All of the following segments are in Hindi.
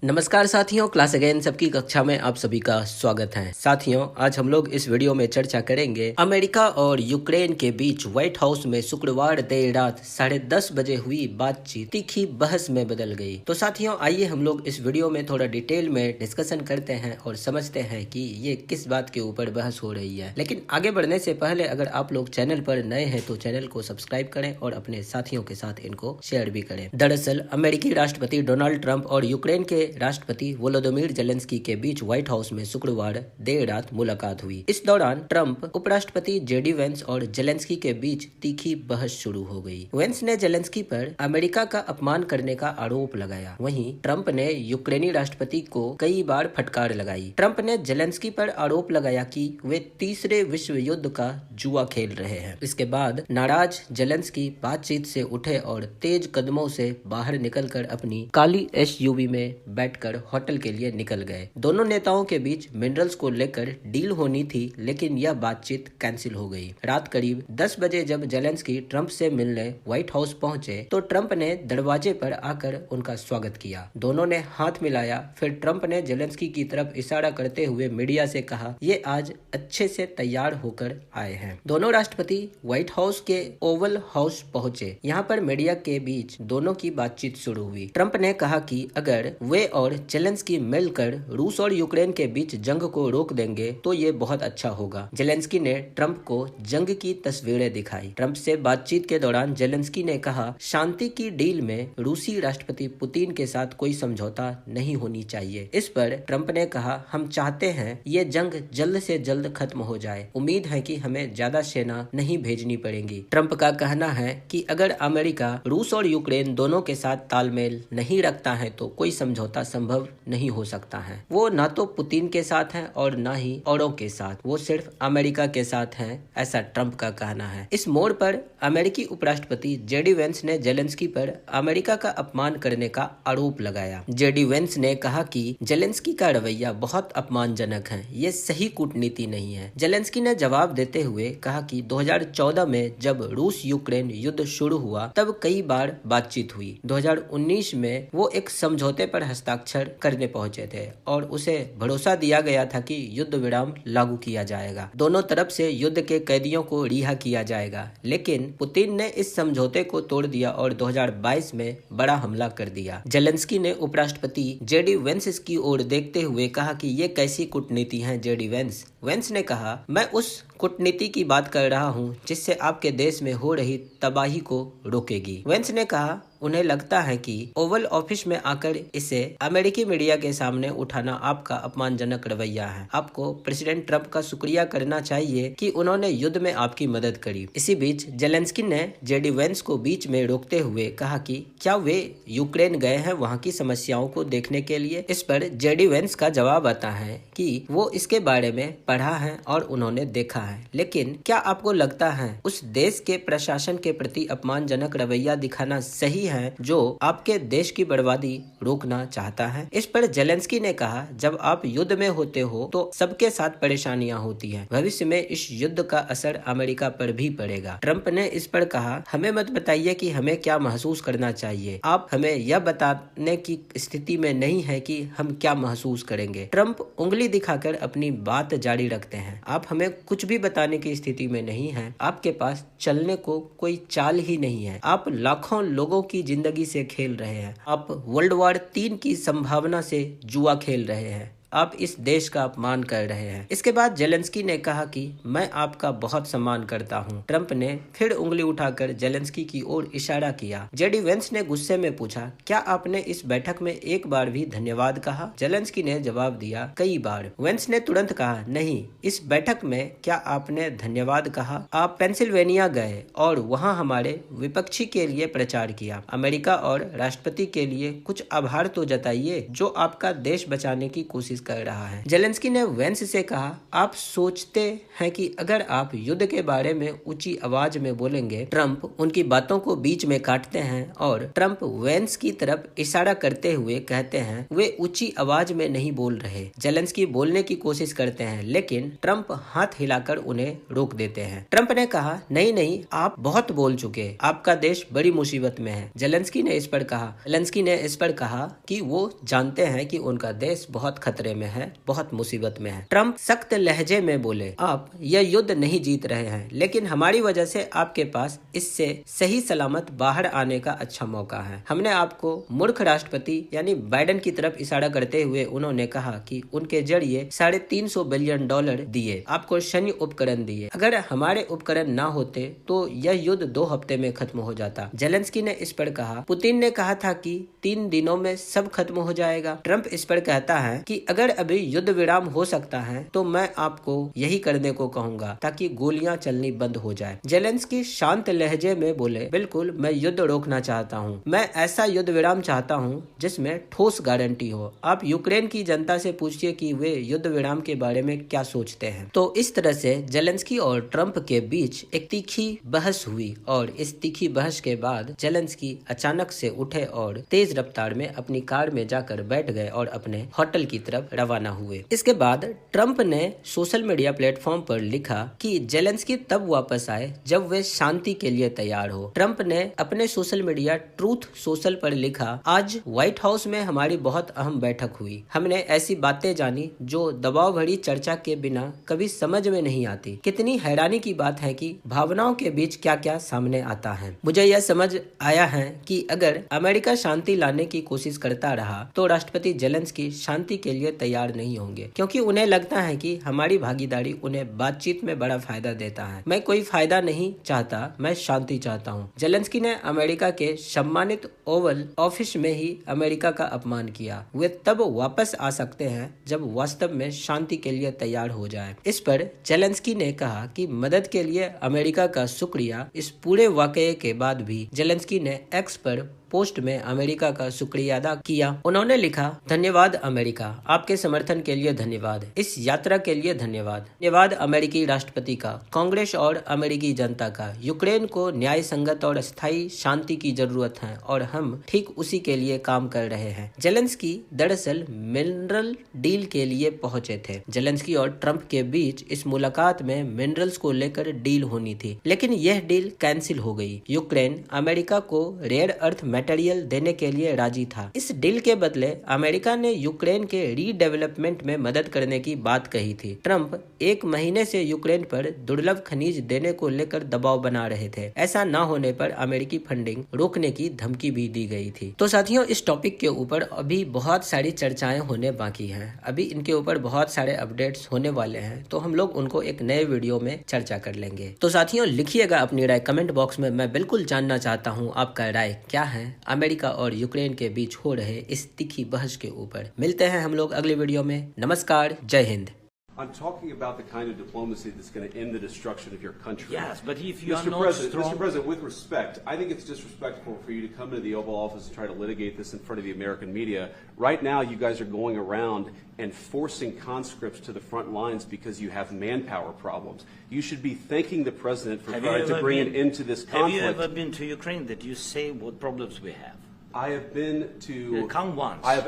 नमस्कार साथियों, क्लास अगेन सबकी कक्षा में आप सभी का स्वागत है। साथियों, आज हम लोग इस वीडियो में चर्चा करेंगे अमेरिका और यूक्रेन के बीच व्हाइट हाउस में शुक्रवार देर रात 10:30 बजे हुई बातचीत तीखी बहस में बदल गई। तो साथियों, आइए हम लोग इस वीडियो में थोड़ा डिटेल में डिस्कशन करते हैं और समझते हैं कि ये किस बात के ऊपर बहस हो रही है। लेकिन आगे बढ़ने से पहले अगर आप लोग चैनल पर नए हैं तो चैनल को सब्सक्राइब करें और अपने साथियों के साथ इनको शेयर भी करें। दरअसल अमेरिकी राष्ट्रपति डोनाल्ड ट्रंप और यूक्रेन के राष्ट्रपति वोलोदिमीर जेलेंस्की के बीच व्हाइट हाउस में शुक्रवार देर रात मुलाकात हुई। इस दौरान ट्रंप, उपराष्ट्रपति जेडी वेंस और जेलेंस्की के बीच तीखी बहस शुरू हो गई। वेंस ने जेलेंस्की पर अमेरिका का अपमान करने का आरोप लगाया। वहीं ट्रंप ने यूक्रेनी राष्ट्रपति को कई बार फटकार लगाई। ट्रंप ने जेलेंस्की पर आरोप लगाया कि वे तीसरे विश्व युद्ध का जुआ खेल रहे हैं। इसके बाद नाराज जेलेंस्की बातचीत से उठे और तेज कदमों से बाहर निकलकर अपनी काली एसयूवी में बैठकर होटल के लिए निकल गए। दोनों नेताओं के बीच मिनरल्स को लेकर डील होनी थी, लेकिन यह बातचीत कैंसिल हो गई। रात करीब 10 बजे जब जेलेंस्की ट्रंप से मिलने व्हाइट हाउस पहुंचे तो ट्रंप ने दरवाजे पर आकर उनका स्वागत किया। दोनों ने हाथ मिलाया। फिर ट्रंप ने जेलेंस्की की तरफ इशारा करते हुए मीडिया से कहा, ये आज अच्छे से तैयार होकर आए हैं। दोनों राष्ट्रपति व्हाइट हाउस के ओवल हाउस पहुंचे। यहाँ पर मीडिया के बीच दोनों की बातचीत शुरू हुई। ट्रंप ने कहा कि अगर वे और जेलेंस्की मिलकर रूस और यूक्रेन के बीच जंग को रोक देंगे तो ये बहुत अच्छा होगा। जेलेंस्की ने ट्रंप को जंग की तस्वीरें दिखाई। ट्रंप से बातचीत के दौरान जेलेंस्की ने कहा, शांति की डील में रूसी राष्ट्रपति पुतिन के साथ कोई समझौता नहीं होनी चाहिए। इस पर ट्रंप ने कहा, हम चाहते हैं ये जंग जल्द से जल्द खत्म हो जाए। उम्मीद है कि हमें ज्यादा सेना नहीं भेजनी पड़ेगी। ट्रंप का कहना है कि अगर अमेरिका रूस और यूक्रेन दोनों के साथ तालमेल नहीं रखता है तो कोई समझौता संभव नहीं हो सकता है। वो ना तो पुतिन के साथ हैं और ना ही औरों के साथ, वो सिर्फ अमेरिका के साथ हैं, ऐसा ट्रंप का कहना है। इस मोड़ पर अमेरिकी उपराष्ट्रपति जेडी वेंस ने जेलेंस्की पर अमेरिका का अपमान करने का आरोप लगाया। जेडी वेंस ने कहा कि जेलेंस्की का रवैया बहुत अपमानजनक है, ये सही कूटनीति नहीं है। जेलेंस्की ने जवाब देते हुए कहा कि 2014 में जब रूस यूक्रेन युद्ध शुरू हुआ तब कई बार बातचीत हुई। 2019 में वो एक समझौते पर हस्ताक्षर करने पहुंचे थे और उसे भरोसा दिया गया था कि युद्ध विराम लागू किया जाएगा। दोनों तरफ से युद्ध के कैदियों को रिहा किया जाएगा। लेकिन पुतिन ने इस समझौते को तोड़ दिया और 2022 में बड़ा हमला कर दिया। जेलेंस्की ने उपराष्ट्रपति जेडी वेंस की ओर देखते हुए कहा कि ये कैसी कूटनीति है जेडी वेंस। वेंस ने कहा, मैं उस कूटनीति की बात कर रहा हूँ जिससे आपके देश में हो रही तबाही को रोकेगी। वेंस ने कहा, उन्हें लगता है कि ओवल ऑफिस में आकर इसे अमेरिकी मीडिया के सामने उठाना आपका अपमानजनक रवैया है। आपको प्रेसिडेंट ट्रंप का शुक्रिया करना चाहिए कि उन्होंने युद्ध में आपकी मदद करी। इसी बीच जेलेंस्की ने जेडी वेंस को बीच में रोकते हुए कहा कि क्या वे यूक्रेन गए हैं वहाँ की समस्याओं को देखने के लिए। इस पर जेडी वेंस का जवाब आता है कि वो इसके बारे में पढ़ा है और उन्होंने देखा है, लेकिन क्या आपको लगता है उस देश के प्रशासन के प्रति अपमानजनक रवैया दिखाना सही है जो आपके देश की बर्बादी रोकना चाहता है। इस पर जेलेंस्की ने कहा, जब आप युद्ध में होते हो तो सबके साथ परेशानियां होती हैं। भविष्य में इस युद्ध का असर अमेरिका पर भी पड़ेगा। ट्रंप ने इस पर कहा, हमें मत बताइए कि हमें क्या महसूस करना चाहिए। आप हमें यह बताने की स्थिति में नहीं है कि हम क्या महसूस करेंगे। ट्रंप उंगली दिखाकर अपनी बात जारी रखते हैं। आप हमें कुछ भी बताने की स्थिति में नहीं है। आपके पास चलने को कोई चाल ही नहीं है। आप लाखों लोगों की जिंदगी से खेल रहे हैं। आप वर्ल्ड वॉर 3 की संभावना से जुआ खेल रहे हैं। आप इस देश का अपमान कर रहे हैं। इसके बाद जेलेंस्की ने कहा कि मैं आपका बहुत सम्मान करता हूं। ट्रंप ने फिर उंगली उठाकर जेलेंस्की की ओर इशारा किया। जेडी वेंस ने गुस्से में पूछा, क्या आपने इस बैठक में एक बार भी धन्यवाद कहा? जेलेंस्की ने जवाब दिया, कई बार। वेंस ने तुरंत कहा, नहीं, इस बैठक में क्या आपने धन्यवाद कहा? आप पेंसिल्वेनिया गए और वहाँ हमारे विपक्षी के लिए प्रचार किया। अमेरिका और राष्ट्रपति के लिए कुछ आभार तो जताइए जो आपका देश बचाने की कोशिश कर रहा है। जेलेंस्की ने वेंस से कहा, आप सोचते हैं कि अगर आप युद्ध के बारे में ऊंची आवाज में बोलेंगे, ट्रंप उनकी बातों को बीच में काटते हैं और ट्रंप वेंस की तरफ इशारा करते हुए कहते हैं वे ऊंची आवाज में नहीं बोल रहे। जेलेंस्की बोलने की कोशिश करते हैं लेकिन ट्रंप हाथ हिलाकर उन्हें रोक देते हैं। ट्रंप ने कहा, नहीं नहीं, आप बहुत बोल चुके, आपका देश बड़ी मुसीबत में है। जेलेंस्की ने इस पर कहा कि वो जानते हैं कि उनका देश बहुत खतरे में है, बहुत मुसीबत में है। ट्रंप सख्त लहजे में बोले, आप यह युद्ध नहीं जीत रहे हैं, लेकिन हमारी वजह से आपके पास इससे सही सलामत बाहर आने का अच्छा मौका है। हमने आपको मूर्ख राष्ट्रपति यानी बाइडेन की तरफ इशारा करते हुए उन्होंने कहा कि उनके जरिए $350 बिलियन दिए, आपको सैन्य उपकरण दिए। अगर हमारे उपकरण ना होते तो यह युद्ध 2 हफ्ते में खत्म हो जाता। जेलेंस्की ने इस पर कहा, पुतिन ने कहा था कि 3 दिनों में सब खत्म हो जाएगा। ट्रंप इस पर कहता है कि अगर अभी युद्ध विराम हो सकता है तो मैं आपको यही करने को कहूंगा ताकि गोलियां चलनी बंद हो जाए। जेलेंस्की शांत लहजे में बोले, बिल्कुल, मैं युद्ध रोकना चाहता हूं। मैं ऐसा युद्ध विराम चाहता हूं जिसमें ठोस गारंटी हो। आप यूक्रेन की जनता से पूछिए कि वे युद्ध विराम के बारे में क्या सोचते हैं। तो इस तरह से जेलेंस्की और ट्रंप के बीच एक तीखी बहस हुई और इस तीखी बहस के बाद जेलेंस्की अचानक से उठे और तेज रफ्तार में अपनी कार में जाकर बैठ गए और अपने होटल की तरफ रवाना हुए। इसके बाद ट्रंप ने सोशल मीडिया प्लेटफॉर्म पर लिखा कि जेलेंस्की तब वापस आए जब वे शांति के लिए तैयार हो। ट्रंप ने अपने सोशल मीडिया ट्रूथ सोशल पर लिखा, आज व्हाइट हाउस में हमारी बहुत अहम बैठक हुई। हमने ऐसी बातें जानी जो दबाव भरी चर्चा के बिना कभी समझ में नहीं आती। कितनी हैरानी की बात है कि भावनाओं के बीच क्या क्या सामने आता है। मुझे यह समझ आया है कि अगर अमेरिका शांति लाने की कोशिश करता रहा तो राष्ट्रपति जेलेंस्की शांति के लिए तैयार नहीं होंगे, क्योंकि उन्हें लगता है कि हमारी भागीदारी उन्हें बातचीत में बड़ा फायदा देता है। मैं कोई फायदा नहीं चाहता, मैं शांति चाहता हूँ। जेलेंस्की ने अमेरिका के सम्मानित ओवल ऑफिस में ही अमेरिका का अपमान किया। वे तब वापस आ सकते हैं जब वास्तव में शांति के लिए तैयार हो जाए। इस पर जेलेंस्की ने कहा कि मदद के लिए अमेरिका का शुक्रिया। इस पूरे वाकये के बाद भी जेलेंस्की ने एक्स पर पोस्ट में अमेरिका का शुक्रिया अदा किया। उन्होंने लिखा, धन्यवाद अमेरिका, आपके समर्थन के लिए धन्यवाद, इस यात्रा के लिए धन्यवाद। धन्यवाद अमेरिकी राष्ट्रपति का, कांग्रेस और अमेरिकी जनता का। यूक्रेन को न्याय संगत और स्थायी शांति की जरूरत है और हम ठीक उसी के लिए काम कर रहे हैं। जेलेंस्की दरअसल मिनरल डील के लिए पहुंचे थे। जेलेंस्की और ट्रंप के बीच इस मुलाकात में मिनरल्स को लेकर डील होनी थी, लेकिन यह डील कैंसिल हो गई। यूक्रेन अमेरिका को रेयर अर्थ मटेरियल देने के लिए राजी था। इस डील के बदले अमेरिका ने यूक्रेन के रीडेवलपमेंट में मदद करने की बात कही थी। ट्रंप 1 महीने से यूक्रेन पर दुर्लभ खनिज देने को लेकर दबाव बना रहे थे। ऐसा न होने पर अमेरिकी फंडिंग रोकने की धमकी भी दी गई थी। तो साथियों, इस टॉपिक के ऊपर अभी बहुत सारी चर्चाएं होने बाकी हैं। अभी इनके ऊपर बहुत सारे अपडेट्स होने वाले हैं, तो हम लोग उनको एक नए वीडियो में चर्चा कर लेंगे। तो साथियों, लिखिएगा अपनी राय कमेंट बॉक्स में। मैं बिल्कुल जानना चाहता हूँ आपका राय क्या है अमेरिका और यूक्रेन के बीच हो रहे इस तीखी बहस के ऊपर। मिलते हैं हम लोग अगले वीडियो में। नमस्कार, जय Hind. I'm talking about the kind of diplomacy that's going to end the destruction of your country. Yes, but if you are Mr. not President, strong... Mr. President, with respect, I think it's disrespectful for you to come into the Oval Office and try to litigate this in front of the American media. Right now, you guys are going around and forcing conscripts to the front lines because you have manpower problems. You should be thanking the President for trying to bring an end to this conflict. Have you ever been to Ukraine that you say what problems we have? I have been to. Come once. I've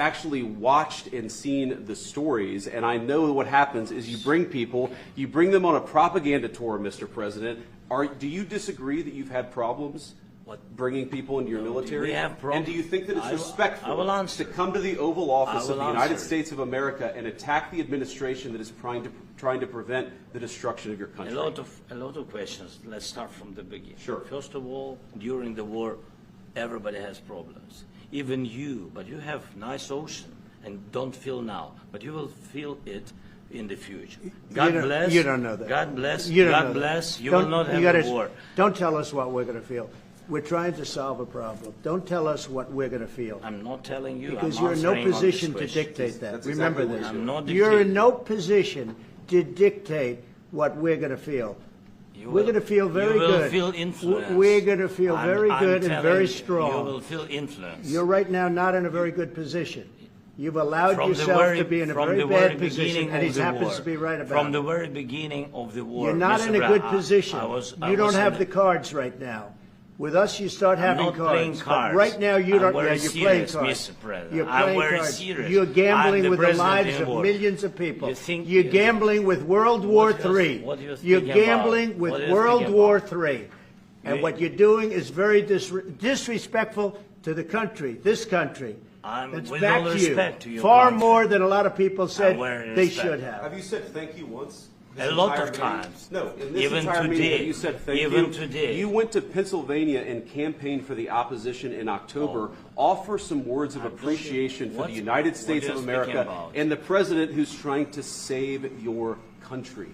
actually watched and seen the stories, and I know what happens is you bring people, you bring them on a propaganda tour, Mr. President. Do you disagree that you've had problems bringing people into your military? We have problems. And do you think that it's respectful to come to the Oval Office of the United States of America and attack the administration that is trying to prevent the destruction of your country? A lot of questions. Let's start from the beginning. Sure. First of all, during the war, everybody has problems, even you, but you have nice ocean and don't feel now, but you will feel it in the future. God bless. You don't know that. God bless. God bless. You will not have a war. Don't tell us what we're going to feel. We're trying to solve a problem. Don't tell us what we're going to feel. I'm not telling you. Because you're in no position to dictate that. That's Remember exactly this. I'm not You're in dictating. no position to dictate what we're going to feel. We're going to feel very good. You will feel influence. We're going to feel very good and very strong. You will feel influence. You're right now not in a very good position. You've allowed From the yourself very, to be in a from very the bad very position, beginning and he of the happens war, to be right about from it. the very beginning of the war. You're not Mr. in a Brown, good position. I You don't was have in the cards right now. With us, you start I'm having not playing cards. But cards. right now, you I'm don't. very Yeah, you're playing serious, cards. Mr. President. You're I'm playing very cards. serious. You're I'm gambling the with the president lives of anymore. millions of people. You think- You're gambling with World War What you- III. what you You're speaking gambling about? with What are you World speaking War about? III. And You- what you're doing is very disrespectful to the country, this country. I'm- It's with back all to respect to you. your Far country. more than a lot of people said very they respect. should have. Have you said thank you once? A This lot entire of meeting? times. No, in this Even entire meeting, today. have you said thank Even you? today. You went to Pennsylvania and campaigned for the opposition in October. Offer some words of appreciation for What- the United what States are of you America speaking about? and the president who's trying to save your country.